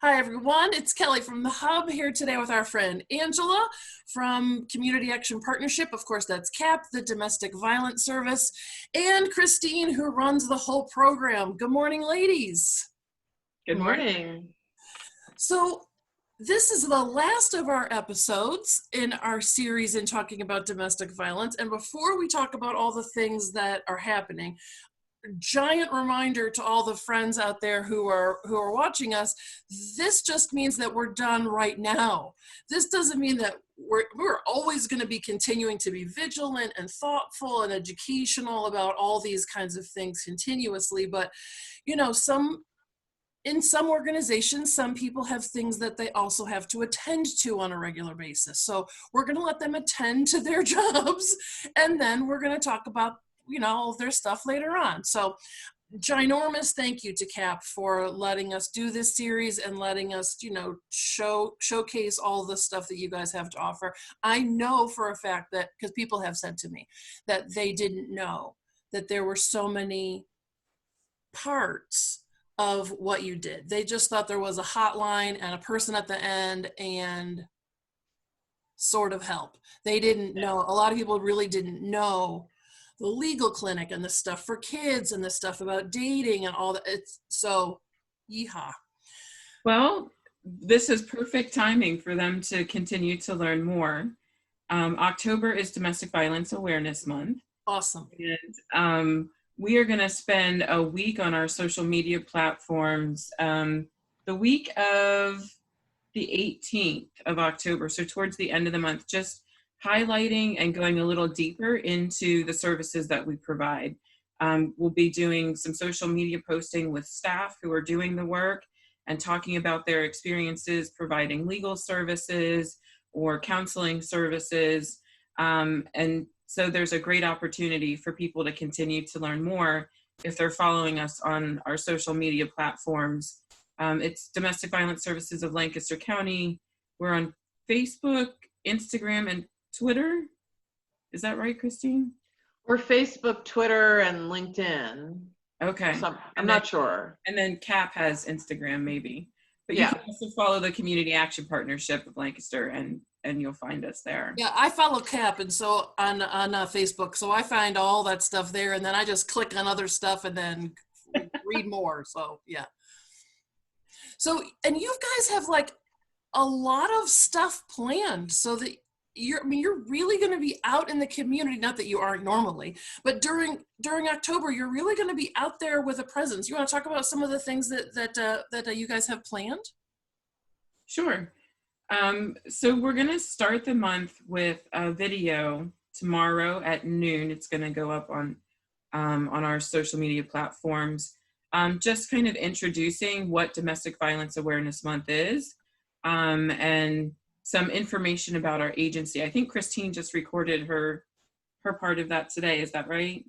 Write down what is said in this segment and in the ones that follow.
Hi everyone, it's Kelly from the Hub here today with our friend Angela from Community Action Partnership. Of course, that's CAP, the Domestic Violence Service, and Christine, who runs the whole program. Good morning, ladies. Good morning. So this is the last of our episodes in our series in talking about domestic violence. And before we talk about all the things that are happening, giant reminder to all the friends out there who are watching us, this just means that we're done right now. This doesn't mean that we're always going to be continuing to be vigilant and thoughtful and educational about all these kinds of things continuously, but you know, in some organizations, some people have things that they also have to attend to on a regular basis. So we're going to let them attend to their jobs, and then we're going to talk about, you know, their stuff later on. So ginormous thank you to CAP for letting us do this series and letting us, you know, showcase all the stuff that you guys have to offer. I know for a fact that, because people have said to me that they didn't know that there were so many parts of what you did. They just thought there was a hotline and a person at the end and sort of help. They didn't know, a lot of people really didn't know the legal clinic and the stuff for kids and the stuff about dating and all that. It's so yeehaw. Well, this is perfect timing for them to continue to learn more. October is Domestic Violence Awareness Month. Awesome. And we are going to spend a week on our social media platforms the week of the 18th of October, so towards the end of the month, just highlighting and going a little deeper into the services that we provide. We'll be doing some social media posting with staff who are doing the work and talking about their experiences providing legal services or counseling services. And so there's a great opportunity for people to continue to learn more if they're following us on our social media platforms. It's Domestic Violence Services of Lancaster County. We're on Facebook, Instagram, and Twitter. Is that right, Christine? We're Facebook, Twitter, and LinkedIn. Okay. So I'm not sure. And then CAP has Instagram, maybe. But yeah. You can also follow the Community Action Partnership of Lancaster, and you'll find us there. Yeah, I follow CAP, and so on Facebook, so I find all that stuff there, and then I just click on other stuff and then read more. So yeah. So, and you guys have like a lot of stuff planned, so that you're really going to be out in the community. Not that you aren't normally, but during October, you're really going to be out there with a presence. You want to talk about some of the things that you guys have planned? Sure. So we're going to start the month with a video tomorrow at noon. It's going to go up on our social media platforms, just kind of introducing what Domestic Violence Awareness Month is, and some information about our agency. I think Christine just recorded her part of that today. Is that right?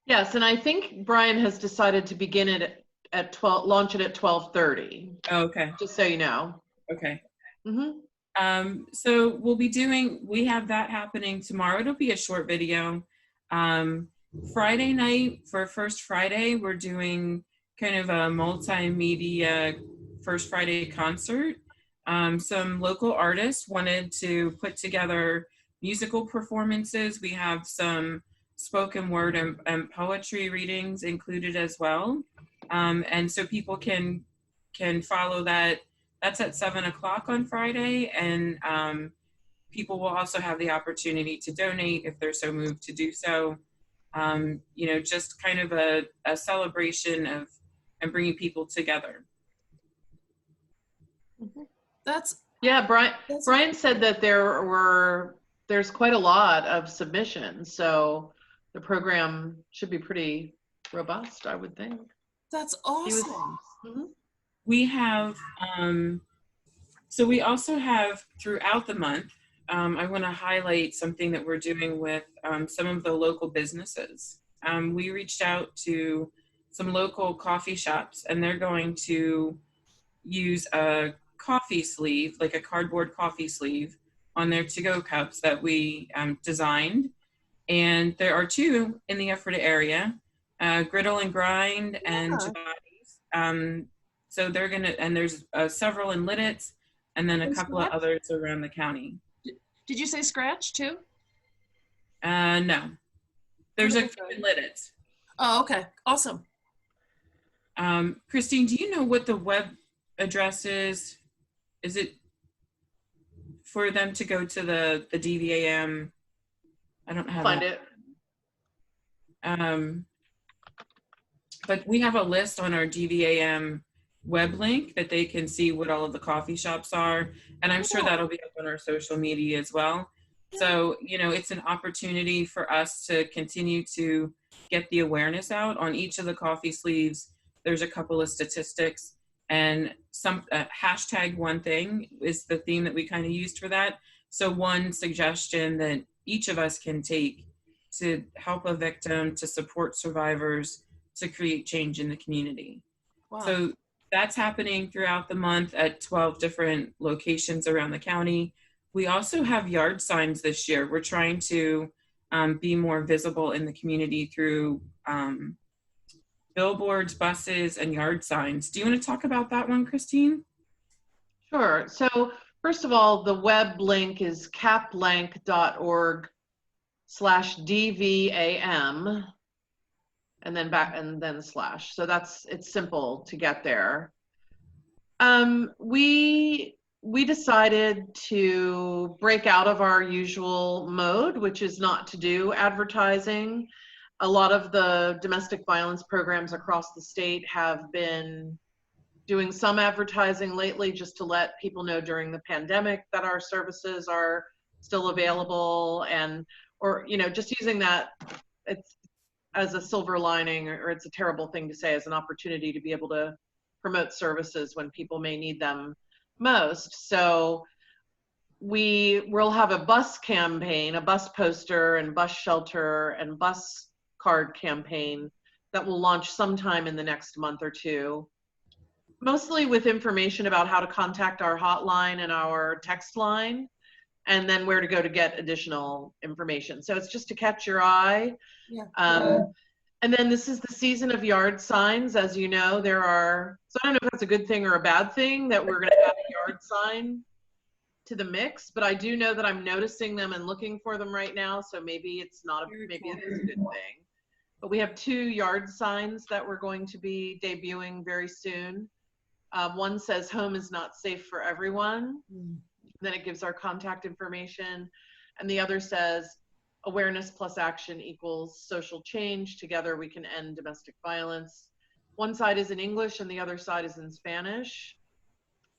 Yes, and I think Brian has decided to begin it at 12, launch it at 12:30. Oh, okay. Just so you know. Okay. Mm-hmm. So we have that happening tomorrow. It'll be a short video. Friday night, for First Friday, we're doing kind of a multimedia First Friday concert. Some local artists wanted to put together musical performances. We have some spoken word and poetry readings included as well. And so people can follow that. That's at 7:00 on Friday. And people will also have the opportunity to donate if they're so moved to do so. You know, just kind of a celebration of and bringing people together. Mm-hmm. Yeah, Brian said that there's quite a lot of submissions, so the program should be pretty robust, I would think. That's awesome. Mm-hmm. We have, so we also have throughout the month, I want to highlight something that we're doing with some of the local businesses. We reached out to some local coffee shops, and they're going to use a coffee sleeve, like a cardboard coffee sleeve, on their to-go cups that we designed. And there are two in the Ephrata area, Griddle and Grind and Giotti's. So they're gonna, and there's several in Lidditz, and then a And couple of Scratch? others around the county. Did you say Scratch too? No, there's a What few about in Lidditz. Oh, okay. Awesome. Christine, do you know what the web address is? Is it for them to go to the DVAM? I don't have Find it. it. But we have a list on our DVAM web link that they can see what all of the coffee shops are. And I'm sure Cool. that'll be up on our social media as well. So, you know, it's an opportunity for us to continue to get the awareness out on each of the coffee sleeves. There's a couple of statistics, and some hashtag one thing is the theme that we kind of used for that. So one suggestion that each of us can take to help a victim, to support survivors, to create change in the community. Wow. So that's happening throughout the month at 12 different locations around the county. We also have yard signs this year. We're trying to be more visible in the community through billboards, buses, and yard signs. Do you want to talk about that one, Christine? Sure. So first of all, the web link is caplank.org/DVAM, and then slash. So it's simple to get there. We decided to break out of our usual mode, which is not to do advertising. A lot of the domestic violence programs across the state have been doing some advertising lately just to let people know during the pandemic that our services are still available, or just using that it's as a silver lining, or it's a terrible thing to say, as an opportunity to be able to promote services when people may need them most. So we will have a bus campaign, a bus poster and bus shelter and bus card campaign that will launch sometime in the next month or two, mostly with information about how to contact our hotline and our text line, and then where to go to get additional information. So it's just to catch your eye. Yeah. And then this is the season of yard signs. As you know, so I don't know if that's a good thing or a bad thing that we're going to add a yard sign to the mix, but I do know that I'm noticing them and looking for them right now. So maybe it is a good thing. But we have 2 yard signs that we're going to be debuting very soon. One says "Home is not safe for everyone." Then it gives our contact information. And the other says "Awareness plus action equals social change. Together we can end domestic violence." One side is in English and the other side is in Spanish.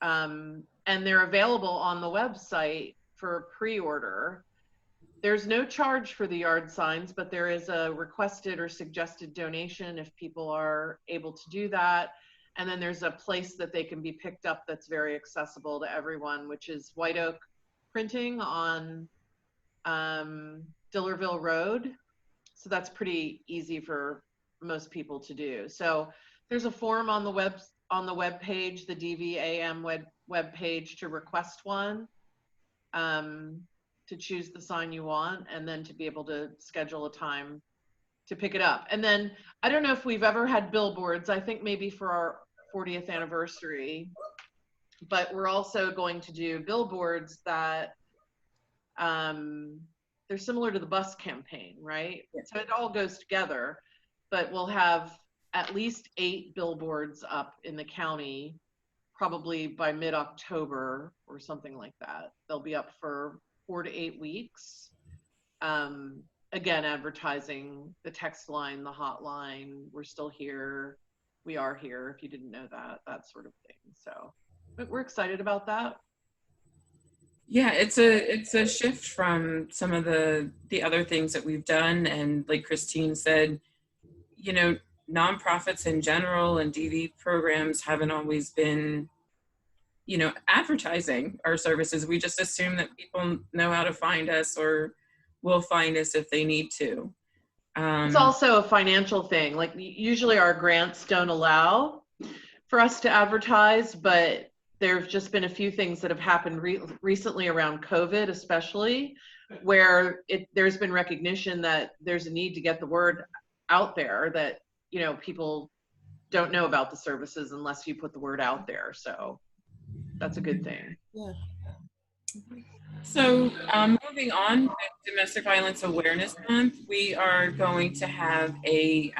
And they're available on the website for pre-order. There's no charge for the yard signs, but there is a requested or suggested donation if people are able to do that. And then there's a place that they can be picked up that's very accessible to everyone, which is White Oak Printing on Dillerville Road. So that's pretty easy for most people to do. So there's a form on the web page, the DVAM web page, to request one, to choose the sign you want, and then to be able to schedule a time to pick it up. And then I don't know if we've ever had billboards. I think maybe for our 40th anniversary, but we're also going to do billboards that they're similar to the bus campaign, right? Yeah. So it all goes together, but we'll have at least 8 billboards up in the county, probably by mid-October or something like that. They'll be up for 4 to 8 weeks. Again, advertising the text line, the hotline, we're still here, we are here, if you didn't know that sort of thing. So but we're excited about that. Yeah, it's a shift from some of the other things that we've done. And like Christine said, you know, nonprofits in general and DV programs haven't always been, you know, advertising our services. We just assume that people know how to find us or will find us if they need to. It's also a financial thing. Like usually our grants don't allow for us to advertise, but there've just been a few things that have happened recently around COVID, especially, where there's been recognition that there's a need to get the word out there that, you know, people don't know about the services unless you put the word out there. So that's a good thing. Yeah. So moving on, with Domestic Violence Awareness Month, we are going to have a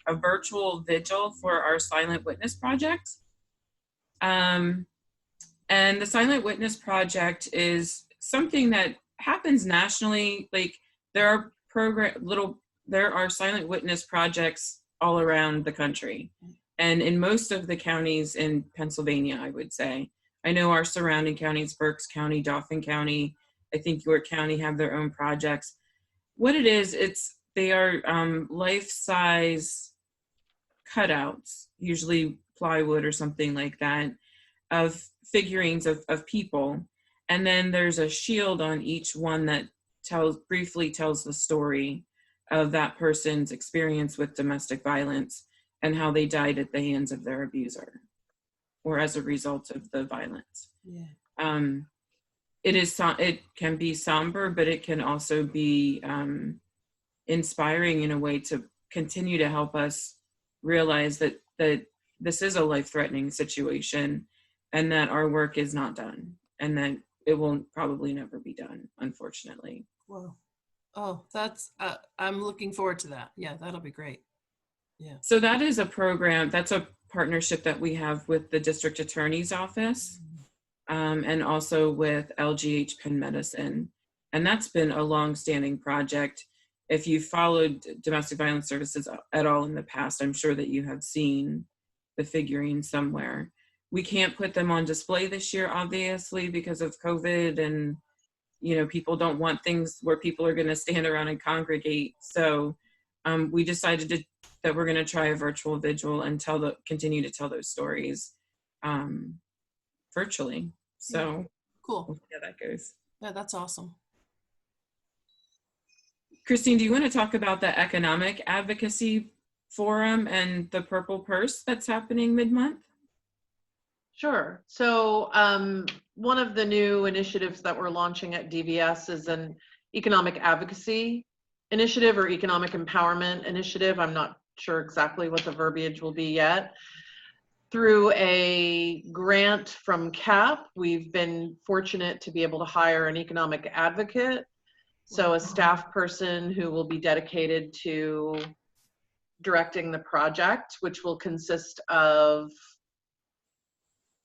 virtual vigil for our Silent Witness Project. And the Silent Witness Project is something that happens nationally. Like there are silent witness projects all around the country, and in most of the counties in Pennsylvania, I would say. I know our surrounding counties, Berks County, Dauphin County, I think York County have their own projects. What it is, they are life-size cutouts, usually plywood or something like that, of figurines of people. And then there's a shield on each one that briefly tells the story of that person's experience with domestic violence and how they died at the hands of their abuser or as a result of the violence. Yeah. It can be somber, but it can also be inspiring in a way to continue to help us realize that this is a life-threatening situation and that our work is not done and that it will probably never be done, unfortunately. Well, oh, that's, I'm looking forward to that. Yeah, that'll be great. Yeah. So that is a program, that's a partnership that we have with the district attorney's office and also with LGH Penn Medicine. And that's been a long-standing project. If you followed domestic violence services at all in the past, I'm sure that you have seen the figurine somewhere. We can't put them on display this year, obviously, because of COVID and, people don't want things where people are going to stand around and congregate. So we decided that we're going to try a virtual vigil and continue to tell those stories virtually. So cool. We'll see how that goes. Yeah, that's awesome. Christine, do you want to talk about the Economic Advocacy Forum and the Purple Purse that's happening mid-month? Sure. So one of the new initiatives that we're launching at DVS is an economic advocacy initiative or economic empowerment initiative. I'm not sure exactly what the verbiage will be yet. Through a grant from CAP, we've been fortunate to be able to hire an economic advocate. So a staff person who will be dedicated to directing the project, which will consist of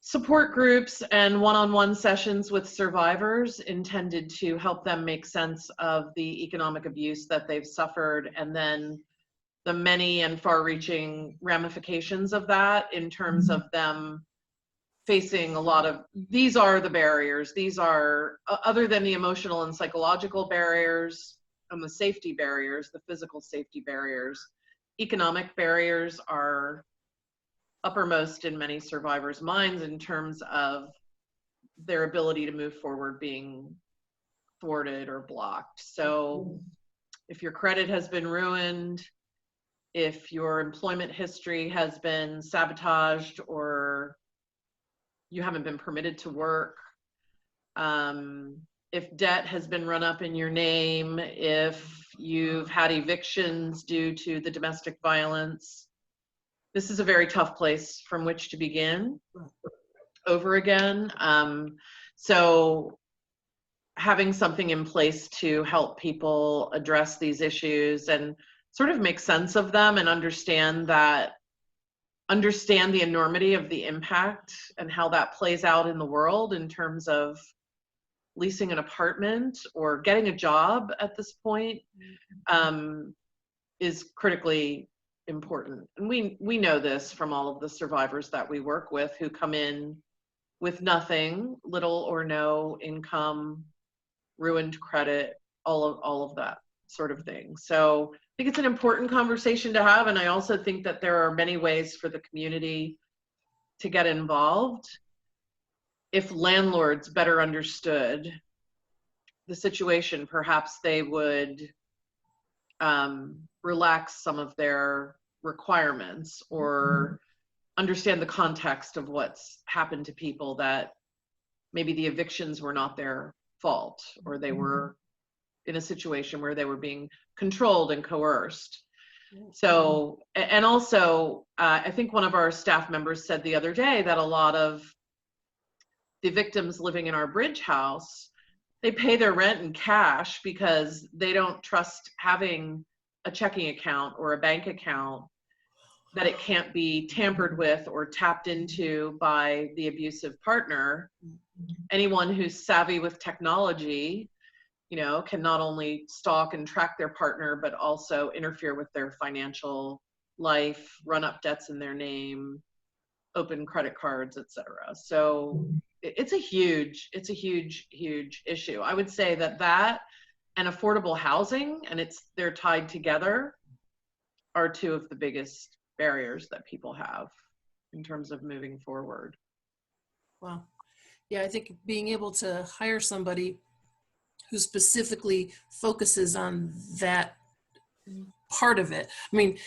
support groups and one-on-one sessions with survivors intended to help them make sense of the economic abuse that they've suffered, and then the many and far-reaching ramifications of that in terms of them facing a lot of, these are the barriers. These are, other than the emotional and psychological barriers and the safety barriers, the physical safety barriers, economic barriers are uppermost in many survivors' minds in terms of their ability to move forward being thwarted or blocked. So if your credit has been ruined, if your employment history has been sabotaged or you haven't been permitted to work, if debt has been run up in your name, if you've had evictions due to the domestic violence, this is a very tough place from which to begin over again. So having something in place to help people address these issues and sort of make sense of them and understand the enormity of the impact and how that plays out in the world in terms of leasing an apartment or getting a job at this point is critically important. And we know this from all of the survivors that we work with who come in with nothing, little or no income, ruined credit, all of that sort of thing. So I think it's an important conversation to have, and I also think that there are many ways for the community to get involved. If landlords better understood the situation, perhaps they would relax some of their requirements or understand the context of what's happened to people, that maybe the evictions were not their fault or they were in a situation where they were being controlled and coerced. So, and also, I think one of our staff members said the other day that a lot of the victims living in our bridge house, they pay their rent in cash because they don't trust having a checking account or a bank account, that it can't be tampered with or tapped into by the abusive partner. Anyone who's savvy with technology, you know, can not only stalk and track their partner, but also interfere with their financial life, run up debts in their name, open credit cards, etc. So it's a huge, huge issue. I would say that and affordable housing, and they're tied together, are two of the biggest barriers that people have in terms of moving forward. Wow. Yeah, I think being able to hire somebody who specifically focuses on that part of it. I mean,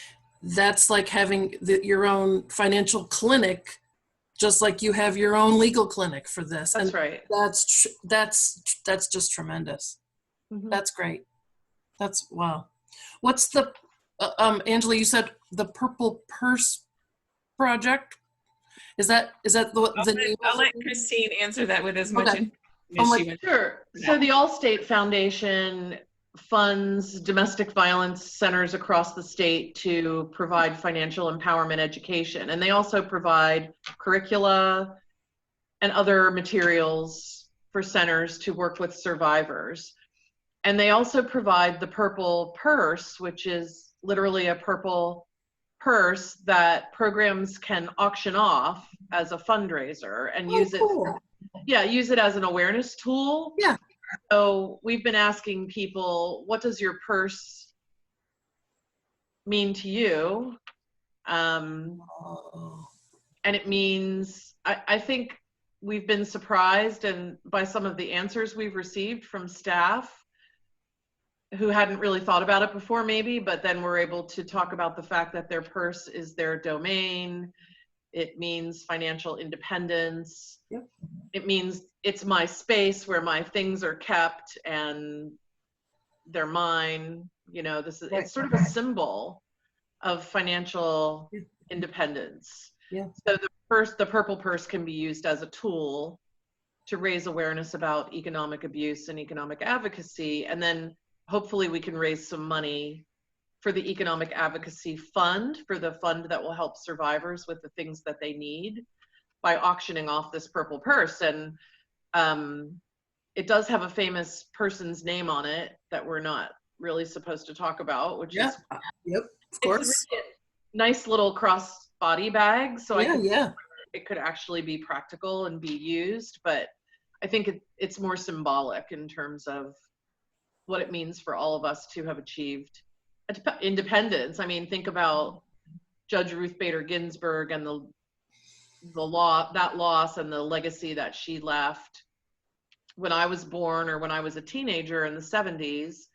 that's like having your own financial clinic, just like you have your own legal clinic for this. That's and right. That's just tremendous. Mm-hmm. That's great. That's wow. What's the Angela? You said the Purple Purse Project. Is that the name? I'll let Christine answer that with as much Okay. as she wants. Sure. So the Allstate Foundation funds domestic violence centers across the state to provide financial empowerment education. And they also provide curricula and other materials for centers to work with survivors. And they also provide the Purple Purse, which is literally a purple purse that programs can auction off as a fundraiser and use it as an awareness tool. Yeah. So we've been asking people, what does your purse mean to you? And it means, I think we've been surprised by some of the answers we've received from staff who hadn't really thought about it before maybe, but then we're able to talk about the fact that their purse is their domain. It means financial independence. Yep. It means it's my space where my things are kept and they're mine. You know, it's sort of a symbol of financial independence. Yeah. So the Purple Purse can be used as a tool to raise awareness about economic abuse and economic advocacy. And then hopefully we can raise some money for the Economic Advocacy Fund, for the fund that will help survivors with the things that they need, by auctioning off this Purple Purse. And it does have a famous person's name on it that we're not really supposed to talk about, which is of course. It's really a nice little cross-body bag, so it could actually be practical and be used, but I think it's more symbolic in terms of what it means for all of us to have achieved independence. I mean, think about Judge Ruth Bader Ginsburg and the loss and the legacy that she left. When I was born, or when I was a teenager in the 70s,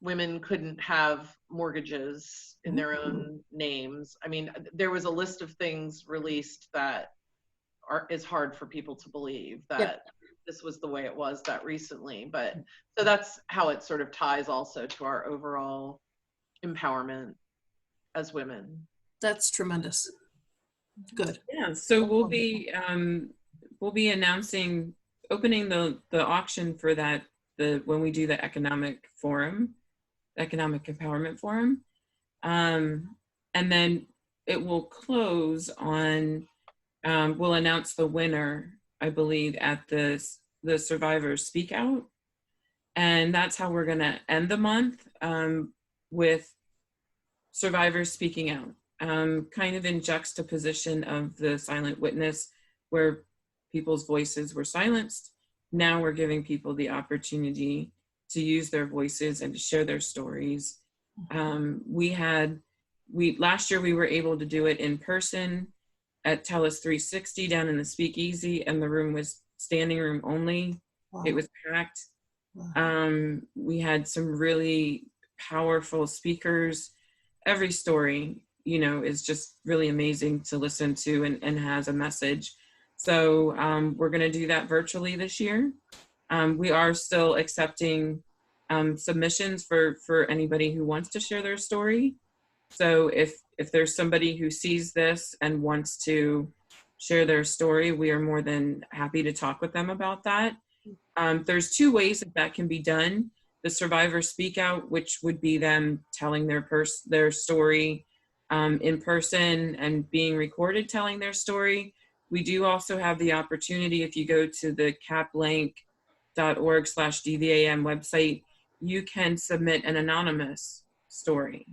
women couldn't have mortgages in their own names. I mean, there was a list of things released that is hard for people to believe that this was the way it was that recently. But so that's how it sort of ties also to our overall empowerment as women. That's tremendous. Good. Yeah. So we'll be announcing, opening the auction for that when we do the economic empowerment forum, and then it will close on. We'll announce the winner, I believe, at the Survivors Speak Out, and that's how we're going to end the month, with survivors speaking out, kind of in juxtaposition of the silent witness, where people's voices were silenced. Now we're giving people the opportunity to use their voices and to share their stories. Last year we were able to do it in person at Tellus 360 down in the Speakeasy, and the room was standing room only. Wow. It was packed. Wow. We had some really powerful speakers. Every story, is just really amazing to listen to and has a message. So we're going to do that virtually this year. We are still accepting submissions for anybody who wants to share their story. So if there's somebody who sees this and wants to share their story, we are more than happy to talk with them about that. There's two ways that can be done. The survivor speak out, which would be them telling their story in person and being recorded telling their story. We do also have the opportunity, if you go to the caplink.org/dvam website, you can submit an anonymous story.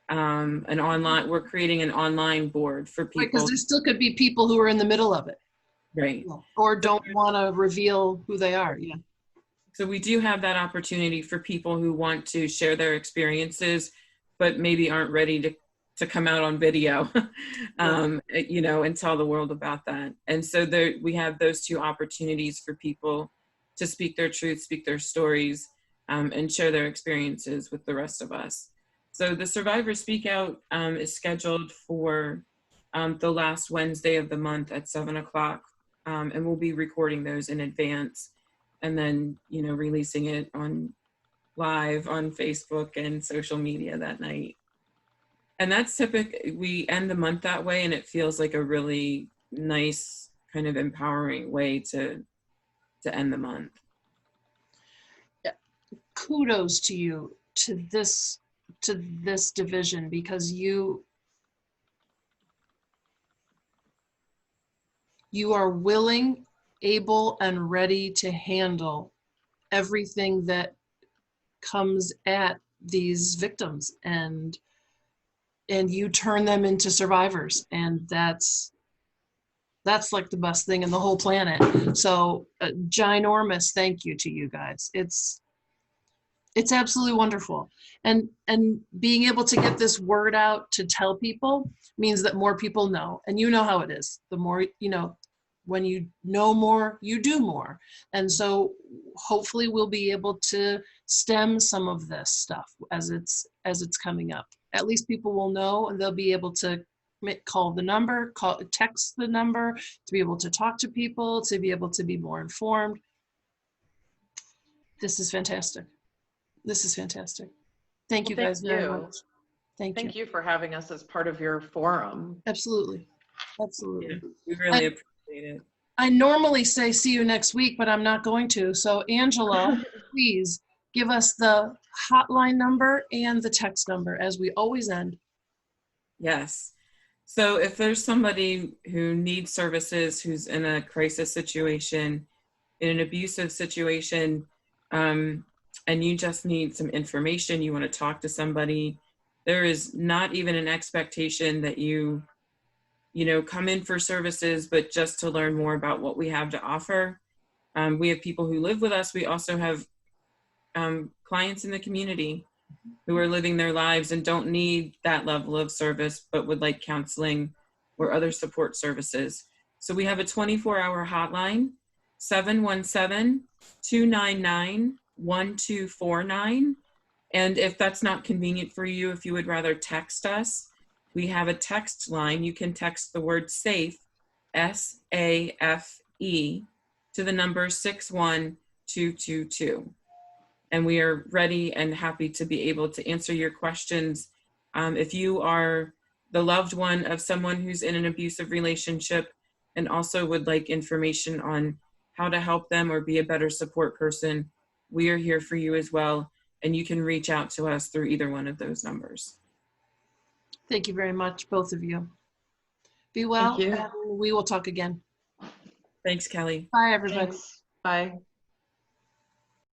We're creating an online board for people. Because there still could be people who are in the middle of it. Right. Or don't want to reveal who they are. Yeah. So we do have that opportunity for people who want to share their experiences, but maybe aren't ready to come out on video, and tell the world about that. And so we have those two opportunities for people to speak their truth, speak their stories, and share their experiences with the rest of us. So the Survivor Speak Out is scheduled for the last Wednesday of the month at 7:00. And we'll be recording those in advance and then, releasing it live on Facebook and social media that night. And that's typical. We end the month that way, and it feels like a really nice, kind of empowering way to end the month. Kudos to you, to this division, because you are willing, able, and ready to handle everything that comes at these victims, and you turn them into survivors, and that's like the best thing in the whole planet. So ginormous thank you to you guys. It's absolutely wonderful. And being able to get this word out to tell people means that more people know. And you know how it is. The more, when you know more, you do more. And so hopefully we'll be able to stem some of this stuff as it's coming up. At least people will know, and they'll be able to call the number, text the number, to be able to talk to people, to be able to be more informed. This is fantastic. This is fantastic. Thank you guys very much. Thank you for having us as part of your forum. Absolutely. Absolutely. Yeah, we really appreciate it. I normally say see you next week, but I'm not going to. So Angela, please give us the hotline number and the text number as we always end. Yes. So if there's somebody who needs services, who's in a crisis situation, in an abusive situation, and you just need some information, you want to talk to somebody, there is not even an expectation that you come in for services, but just to learn more about what we have to offer. We have people who live with us. We also have clients in the community who are living their lives and don't need that level of service, but would like counseling or other support services. So we have a 24-hour hotline, 717-299-1249. And if that's not convenient for you, if you would rather text us, we have a text line. You can text the word SAFE, SAFE, to the number 61222. And we are ready and happy to be able to answer your questions. If you are the loved one of someone who's in an abusive relationship and also would like information on how to help them or be a better support person, we are here for you as well. And you can reach out to us through either one of those numbers. Thank you very much, both of you. Be well, and we will talk again. Thanks, Kelly. Bye, everybody. Thanks. Bye.